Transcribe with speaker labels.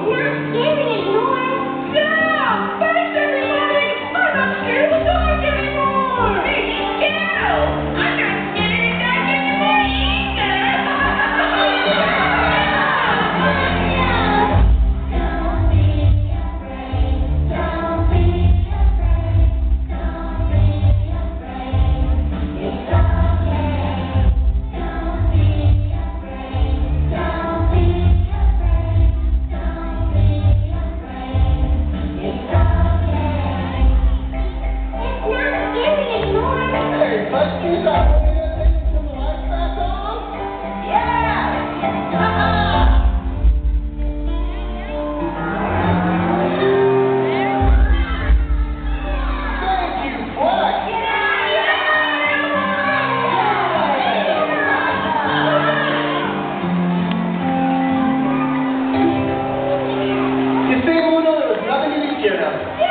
Speaker 1: not scary anymore. Yeah! Thanks, everybody! I'm not scared of the dark anymore! Me too! I'm not scared of the dark anymore either! Don't be afraid. Don't be afraid. Don't be afraid. It's okay. Don't be afraid. Don't be afraid. Don't be afraid. It's okay. It's not scary anymore.
Speaker 2: Hey, Husky, are we gonna take you to the light crack off?
Speaker 1: Yeah!
Speaker 2: Thank you, Flex. You see, Luna, there was nothing to be scared of.